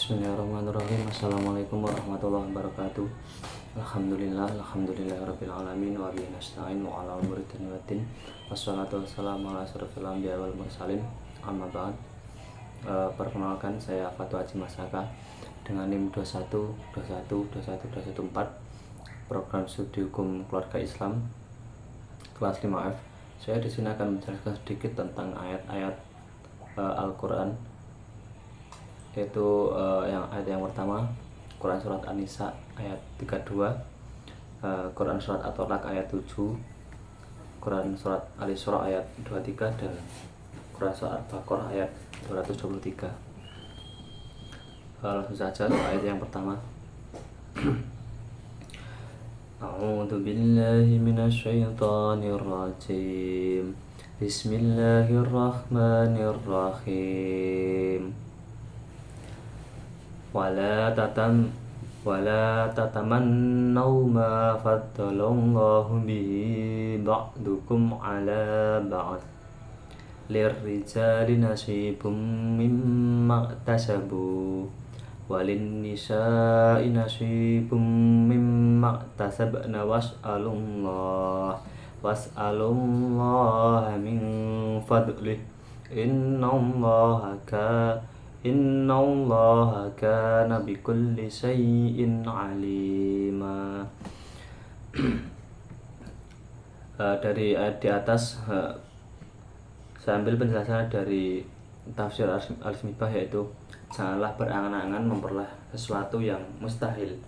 Bismillahirrahmanirrahim. Assalamualaikum warahmatullahi wabarakatuh. Alhamdulillahirabbil alamin wa bihi nasta'in wa ala umuri dunya waddin. Wassalatu wassalamu ala asyrofil anbiya'i wal mursalin. Amma ba'd. Perkenalkan, saya Fatwa Haji Masaka dengan NIM 21212114, program studi hukum keluarga Islam kelas 5F. Saya di sini akan menjelaskan sedikit tentang ayat-ayat Al-Qur'an, yaitu ayat yang pertama Quran surat An-Nisa ayat 32, Quran surat At-Tolak ayat 7, Quran surat Al-Isra ayat 23, dan Quran surat Al-Baqarah ayat 223. Langsung saja ayat yang pertama. A'udzu billahi minasyaitonir rajim. Bismillahirrahmanirrahim. Wala tatamannaw ma faddalallahu bihi ba'dukum ala ba'd. Lirrijali nasibum mimma iktasabu walin nisa'i nasibum mimma iktasabna was'alullaha min fadlih innallaha kana bikulli syai'in alima. Dari ayat di atas saya ambil penjelasan dari tafsir Al-Misbah, yaitu janganlah berangan-angan memperoleh sesuatu yang mustahil,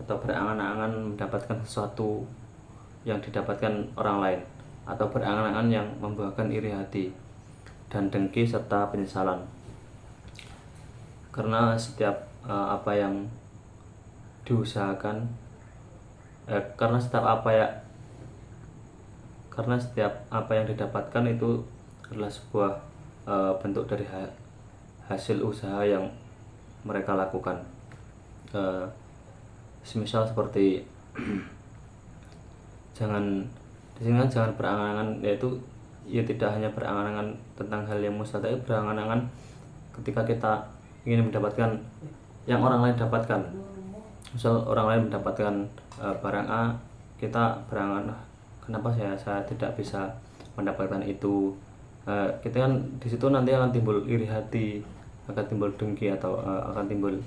atau berangan-angan mendapatkan sesuatu yang didapatkan orang lain, atau berangan-angan yang membuahkan iri hati dan dengki serta penyesalan. Karena setiap apa yang diusahakan, karena setiap apa yang didapatkan itu adalah sebuah bentuk dari hasil usaha yang mereka lakukan. Semisal seperti jangan berangan-angan, yaitu ya tidak hanya berangan-angan tentang hal yang mustahil, tapi berangan-angan ketika kita ingin mendapatkan yang orang lain dapatkan. Misal orang lain mendapatkan barang A, kita berangan, kenapa saya tidak bisa mendapatkan itu. Kita kan di situ nanti akan timbul iri hati, akan timbul dengki, atau akan timbul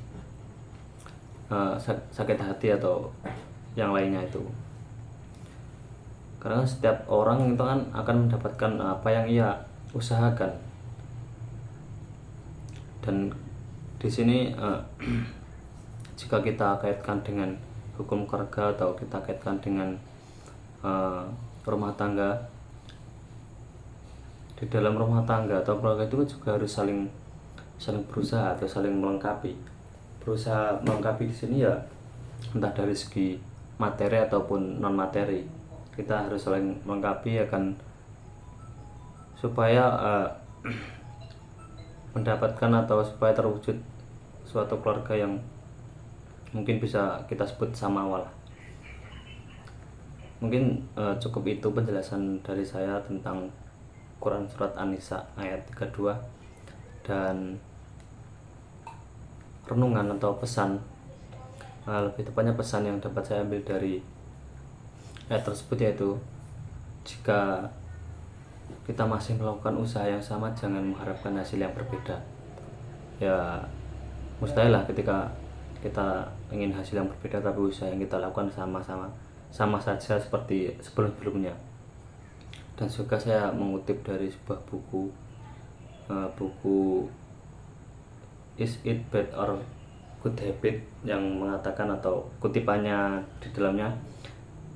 sakit hati atau yang lainnya itu. Karena setiap orang itu kan akan mendapatkan apa yang ia usahakan. Dan di sini jika kita kaitkan dengan hukum keluarga, atau kita kaitkan dengan rumah tangga, di dalam rumah tangga atau keluarga itu juga harus saling berusaha atau saling melengkapi. Berusaha melengkapi di sini ya entah dari segi materi ataupun non materi. Kita harus saling melengkapi supaya mendapatkan atau supaya terwujud suatu keluarga yang mungkin bisa kita sebut samawa. Mungkin cukup itu penjelasan dari saya tentang Quran surat An-Nisa ayat 32, dan renungan atau pesan, lebih tepatnya pesan yang dapat saya ambil dari ayat tersebut, yaitu jika kita masih melakukan usaha yang sama, jangan mengharapkan hasil yang berbeda. Ya mustahil lah ketika kita ingin hasil yang berbeda tapi usaha yang kita lakukan sama saja seperti sebelum-sebelumnya. Dan juga saya mengutip dari sebuah buku Is It Bad or Good Habit, yang mengatakan, atau kutipannya di dalamnya,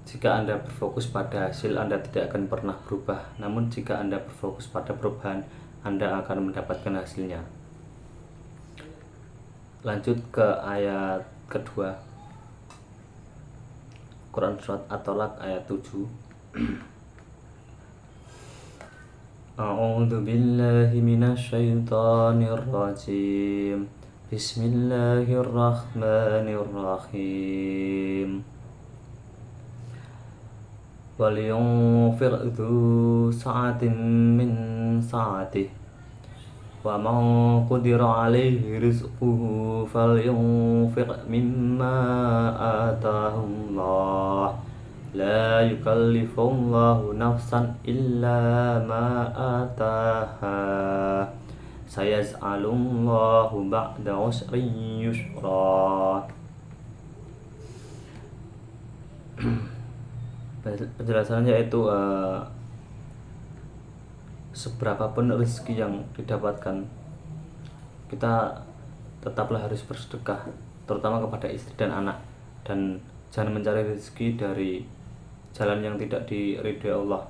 jika Anda berfokus pada hasil, Anda tidak akan pernah berubah. Namun jika Anda berfokus pada perubahan, Anda akan mendapatkan hasilnya. Lanjut ke ayat kedua, Quran surat At-Tolak ayat 7. A'udzu billahi minasyaitonir rajim. Bismillahirrahmanirrahim. Waliyunfir dzu sa'atin min sa'atih ومن قدر عليه رزقه فلينفق مما آتاه الله لا يكلف الله نفسا إلا ما آتاها سيجعل الله بعد عسر يسرا. Penjelasannya yaitu seberapapun rezeki yang didapatkan, kita tetaplah harus bersedekah, terutama kepada istri dan anak, dan jangan mencari rezeki dari jalan yang tidak diridhoi Allah.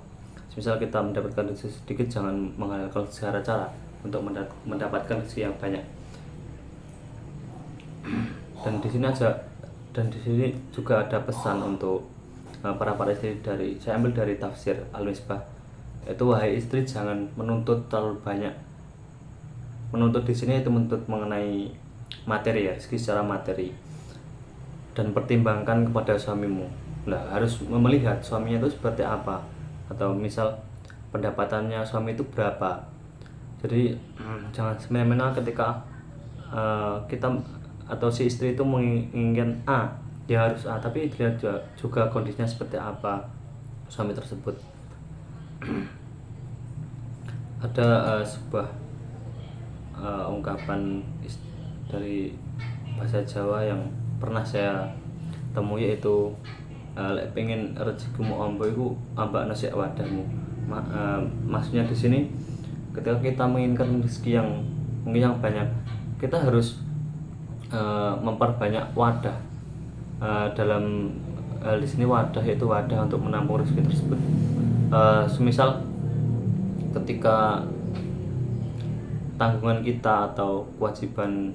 Misal kita mendapatkan rezeki sedikit, jangan menghalalkan segala cara untuk mendapatkan rezeki yang banyak. Dan di sini juga ada pesan untuk para istri, saya ambil dari tafsir Al-Misbah, yaitu wahai istri jangan menuntut terlalu banyak. Menuntut di sini itu menuntut mengenai materi ya, rezeki secara materi, dan pertimbangkan kepada suamimu. Nah, harus melihat suaminya itu seperti apa, atau misal pendapatannya suami itu berapa. Jadi jangan semena-mena ketika kita atau si istri itu menginginkan A, dia harus A, tapi dilihat juga kondisinya seperti apa suami tersebut. Ada sebuah ungkapan dari bahasa Jawa yang pernah saya temui, yaitu lek pengen rezekimu ambo iku ambak nasi wadahmu. Maksudnya di sini ketika kita menginginkan rezeki yang mungkin yang banyak, kita harus memperbanyak wadah. Dalam di sini wadah yaitu wadah untuk menampung rezeki tersebut. Semisal ketika tanggungan kita atau kewajiban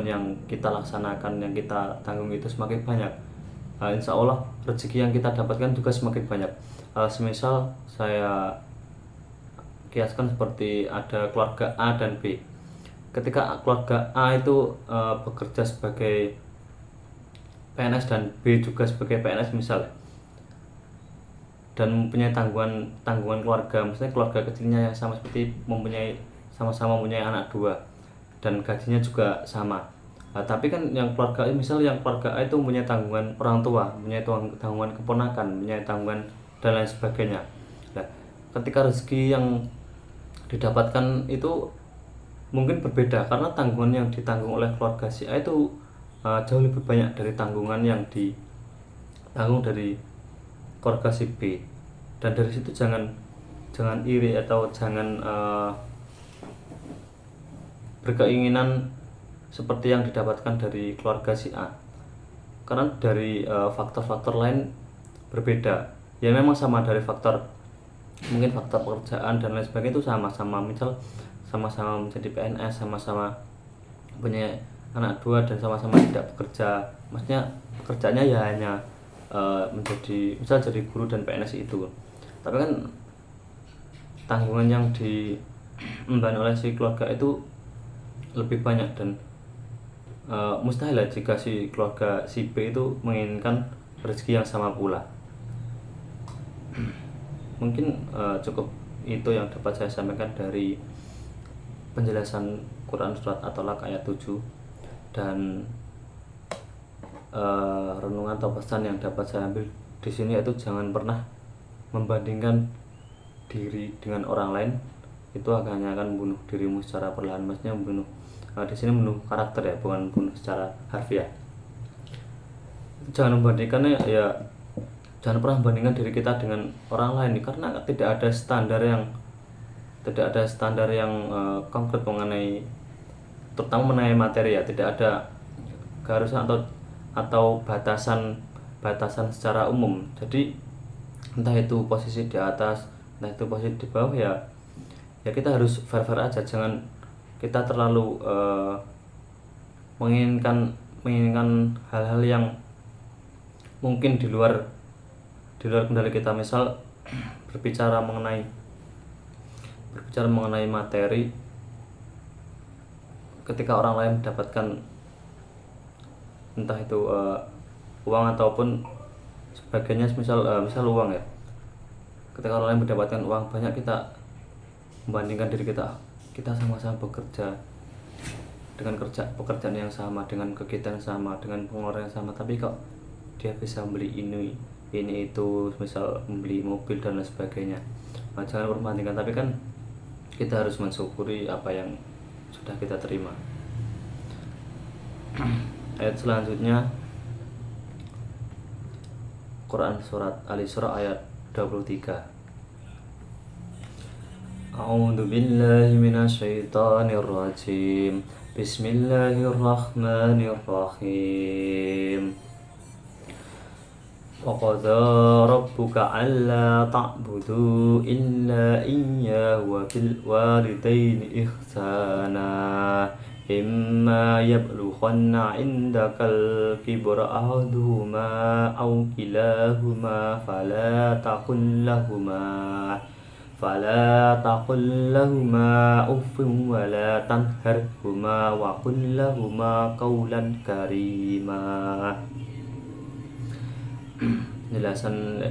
yang kita laksanakan, yang kita tanggung itu semakin banyak, insya Allah rezeki yang kita dapatkan juga semakin banyak. Semisal saya kiaskan seperti ada keluarga A dan B. Ketika keluarga A itu bekerja sebagai PNS dan B juga sebagai PNS misal, dan mempunyai tanggungan keluarga, misalnya keluarga kecilnya yang sama seperti sama-sama mempunyai anak 2 dan gajinya juga sama. Tapi kan yang keluarga A itu mempunyai tanggungan orang tua, mempunyai tanggungan keponakan, mempunyai tanggungan dan lain sebagainya. Nah, ketika rezeki yang didapatkan itu mungkin berbeda, karena tanggungan yang ditanggung oleh keluarga si A itu jauh lebih banyak dari tanggungan yang ditanggung dari keluarga si B. Dan dari situ jangan iri atau jangan berkeinginan seperti yang didapatkan dari keluarga si A, karena dari faktor-faktor lain berbeda. Ya memang sama dari faktor, mungkin faktor pekerjaan dan lain sebagainya itu sama-sama, misal sama-sama menjadi PNS, sama-sama punya anak 2 dan sama-sama tidak bekerja. Maksudnya pekerjaannya ya hanya menjadi misal jadi guru dan PNS itu. Tapi kan tanggungan yang diemban oleh si keluarga itu lebih banyak, dan mustahil lah jika si keluarga si B itu menginginkan rezeki yang sama pula. Mungkin cukup itu yang dapat saya sampaikan dari penjelasan Quran surat At-Tolaq ayat 7, dan renungan atau pesan yang dapat saya ambil di sini yaitu jangan pernah membandingkan diri dengan orang lain. Itu hanya akan membunuh dirimu secara perlahan. Maksudnya membunuh di sini membunuh karakter ya, bukan membunuh secara harfiah. Jangan membandingkannya ya, jangan pernah membandingkan diri kita dengan orang lain, karena tidak ada standar yang konkret mengenai, terutama mengenai materi ya. Tidak ada keharusan atau batasan secara umum. Jadi entah itu posisi di atas, entah itu posisi di bawah, ya kita harus fair aja. Jangan kita terlalu menginginkan hal-hal yang mungkin di luar kendali kita. Misal berbicara mengenai materi, ketika orang lain mendapatkan entah itu uang ataupun sebagainya, misal uang ya. Ketika orang lain mendapatkan uang banyak, kita membandingkan diri kita, kita sama-sama bekerja dengan pekerjaan yang sama, dengan kegiatan yang sama, dengan pengeluaran yang sama, tapi kok dia bisa beli ini itu, misal membeli mobil dan lain sebagainya. Nah, jangan perbandingan, tapi kan kita harus mensyukuri apa yang sudah kita terima. Ayat selanjutnya Quran surat Al-Isra ayat 23. A'udzu billahi minasyaitonir rajim. Bismillahirrahmanirrahim. Wa qadara rabbuka alla ta'budu illa iyyahu wa bil walidayni ihsana. Imma yablughanna 'indakal kibra ahaduhuma aw kilahuma fala taqul lahuma uffin wa la tanharhuma wa qul lahuma qawlan karima. Penjelasan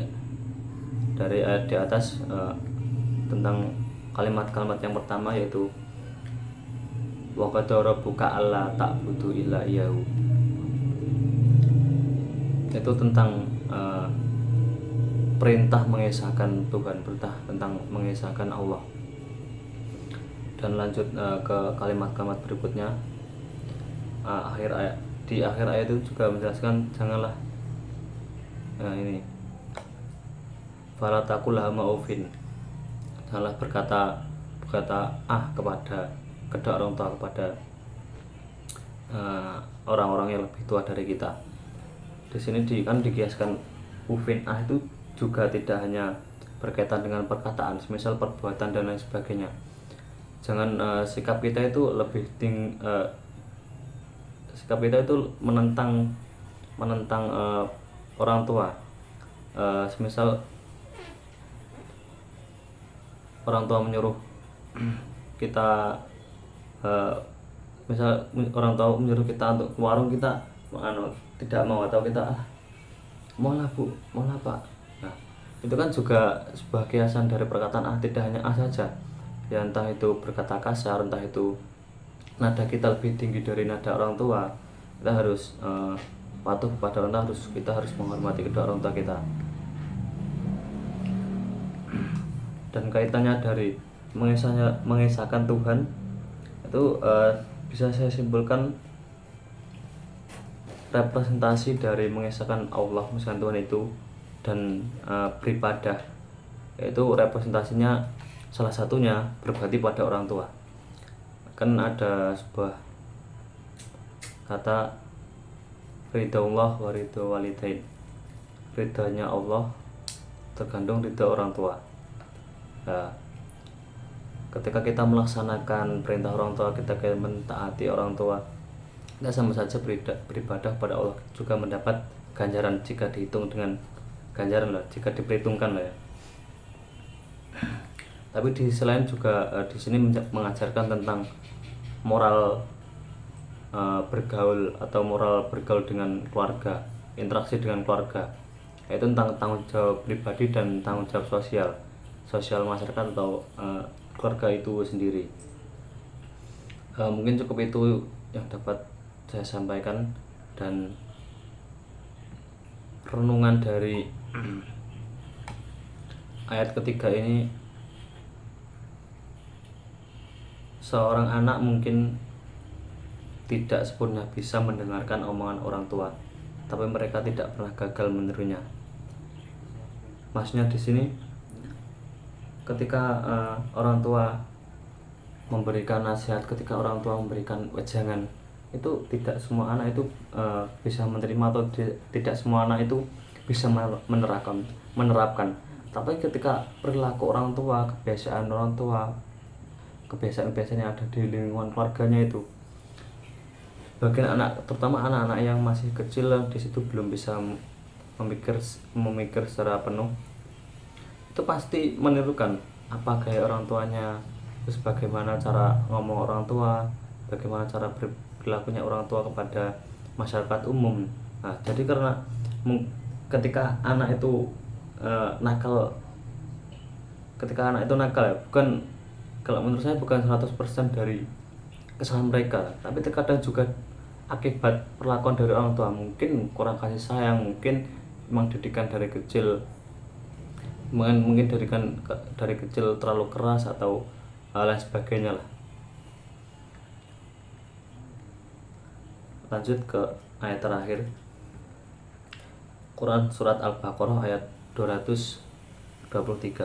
dari ayat di atas tentang kalimat-kalimat yang pertama, yaitu wa qadara rabbuka alla ta'budu illa iyyahu. Itu tentang perintah mengesahkan Tuhan, perintah tentang mengesahkan Allah. Dan lanjut ke kalimat-kalimat berikutnya, di akhir ayat itu juga menjelaskan janganlah ini fala taqul lahuma uffin, janganlah berkata kepada kedua orang tua, kepada orang-orang yang lebih tua dari kita. Di sini kan dikiaskan uffin itu juga tidak hanya berkaitan dengan perkataan, semisal perbuatan dan lain sebagainya. Jangan sikap kita itu sikap kita itu menentang orang tua. Semisal orang tua menyuruh kita, misal orang tua menyuruh kita untuk ke warung, kita tidak mau, atau kita mau lah bu, mau lah pak. Nah, itu kan juga sebuah kiasan dari perkataan tidak hanya saja ya, entah itu berkata kasar, entah itu nada kita lebih tinggi dari nada orang tua. Kita harus patuh kepada orang tua, kita harus menghormati kedua orang tua kita. Dan kaitannya dari mengesahkan Tuhan itu bisa saya simpulkan representasi dari mengesahkan Allah, mengesahkan Tuhan itu, dan beribadah, yaitu representasinya salah satunya berbakti pada orang tua. Kan ada sebuah kata ridhaullah wa ridha walidain, ridhanya Allah tergantung ridha orang tua. Nah, ketika kita melaksanakan perintah orang tua, kita mentaati orang tua, kita sama saja beribadah pada Allah, juga mendapat ganjaran jika dihitung dengan ganjaran lah, jika diperhitungkan lah ya. Tapi di sisi lain juga di sini mengajarkan tentang moral bergaul, atau moral bergaul dengan keluarga, interaksi dengan keluarga, yaitu tentang tanggung jawab pribadi dan tanggung jawab sosial masyarakat atau keluarga itu sendiri. Mungkin cukup itu yang dapat saya sampaikan, dan renungan dari ayat ketiga ini, seorang anak mungkin tidak sepenuhnya bisa mendengarkan omongan orang tua, tapi mereka tidak pernah gagal menirunya. Maksudnya di sini, ketika orang tua memberikan nasihat, ketika orang tua memberikan wejangan, itu tidak semua anak itu bisa menerima, atau tidak semua anak itu bisa menerapkan. Tapi ketika perilaku orang tua, kebiasaan orang tua, kebiasaan-kebiasaan yang ada di lingkungan keluarganya itu, bagian anak, terutama anak-anak yang masih kecil, di situ belum bisa memikir secara penuh, itu pasti menirukan apa gaya orang tuanya, terus bagaimana cara ngomong orang tua, bagaimana cara berlakunya orang tua kepada masyarakat umum. Nah, jadi karena ketika anak itu nakal ya, bukan kalau menurut saya bukan 100% dari kesalahan mereka, tapi terkadang juga akibat perlakuan dari orang tua, mungkin kurang kasih sayang, mungkin memang didikan dari kecil, mungkin dari kecil terlalu keras atau hal lain sebagainya lah. Lanjut ke ayat terakhir, Quran surat Al-Baqarah ayat 223.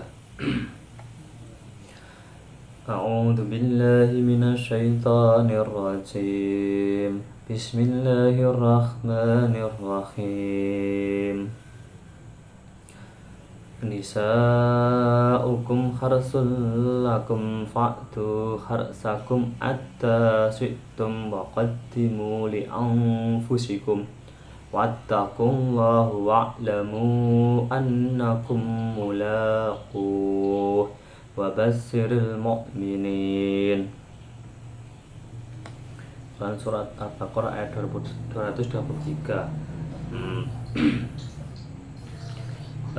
A'udzu billahi minasyaitonir rajim. Bismillahirrahmanirrahim. Nisa'ukum harsul lakum fa'tu harsakum atta syi'tum wa qaddimu li anfusikum wattaqullaha wa'lamu annakum mulaquh wa basyiril mu'minin. Surat Al-Baqarah ayat 223.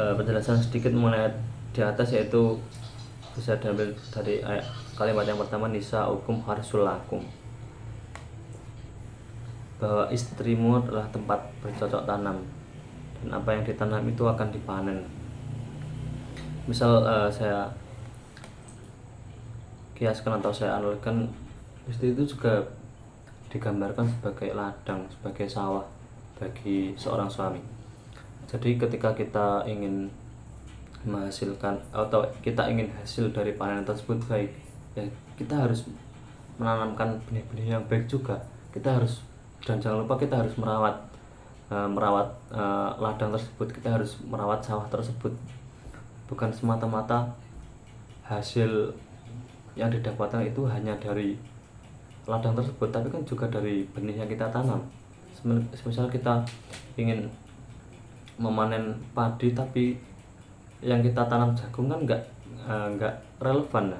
Penjelasan sedikit mengenai di atas, yaitu bisa diambil dari ayat kalimat yang pertama, nisa'ukum harsul lakum, bahwa istrimu adalah tempat bercocok tanam dan apa yang ditanam itu akan dipanen. Misal saya kiaskan atau saya analogikan, istri itu juga digambarkan sebagai ladang, sebagai sawah bagi seorang suami. Jadi ketika kita ingin menghasilkan atau kita ingin hasil dari panen tersebut baik, ya kita harus menanamkan benih-benih yang baik juga. Kita harus, dan jangan lupa kita harus merawat ladang tersebut, kita harus merawat sawah tersebut. Bukan semata-mata hasil yang didapatkan itu hanya dari ladang tersebut, tapi kan juga dari benih yang kita tanam. Misal kita ingin memanen padi tapi yang kita tanam jagung, kan nggak relevan.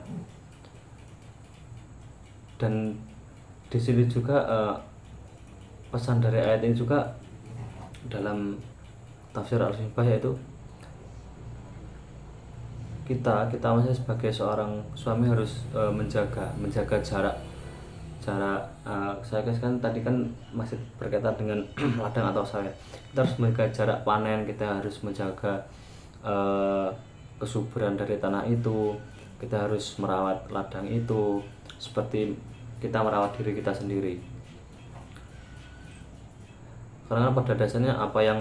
Dan di sini juga pesan dari ayat ini juga dalam tafsir Al-Syifa, yaitu kita masih sebagai seorang suami harus menjaga jarak. Saya kan tadi kan masih berkaitan dengan ladang atau sawah. Kita harus menjaga jarak panen, kita harus menjaga kesuburan dari tanah itu, kita harus merawat ladang itu seperti kita merawat diri kita sendiri. Karena pada dasarnya apa yang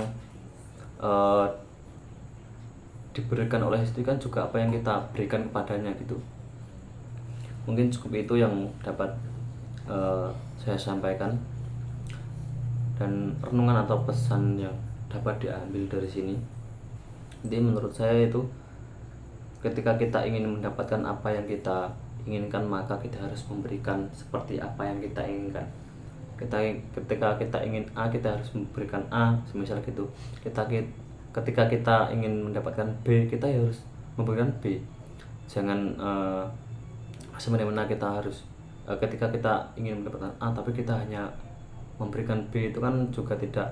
diberikan oleh istri kan juga apa yang kita berikan kepadanya gitu. Mungkin cukup itu yang dapat saya sampaikan, dan renungan atau pesan yang dapat diambil dari sini. Jadi menurut saya itu, ketika kita ingin mendapatkan apa yang kita inginkan, maka kita harus memberikan seperti apa yang kita inginkan. Ketika kita ingin A, kita harus memberikan A, semisal gitu. Ketika kita ingin mendapatkan B, kita harus memberikan B. Jangan semena-mena kita harus ketika kita ingin mendapatkan A tapi kita hanya memberikan B, itu kan juga tidak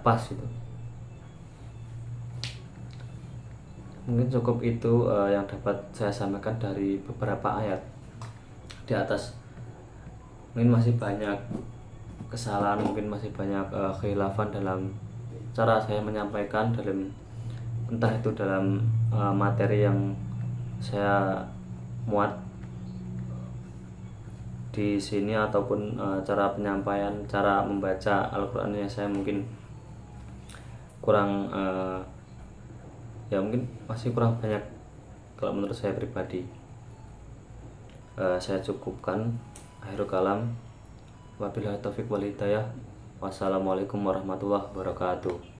pas gitu. Mungkin cukup itu yang dapat saya sampaikan dari beberapa ayat di atas. Mungkin masih banyak kesalahan, mungkin masih banyak khilafan dalam cara saya menyampaikan, dalam entah itu dalam materi yang saya muat di sini ataupun cara penyampaian, cara membaca Al-Quran yang saya mungkin kurang ya mungkin masih kurang banyak kalau menurut saya pribadi. Saya cukupkan. Akhirul kalam, wabillahi taufiq wal hidayah. Wassalamualaikum warahmatullahi wabarakatuh.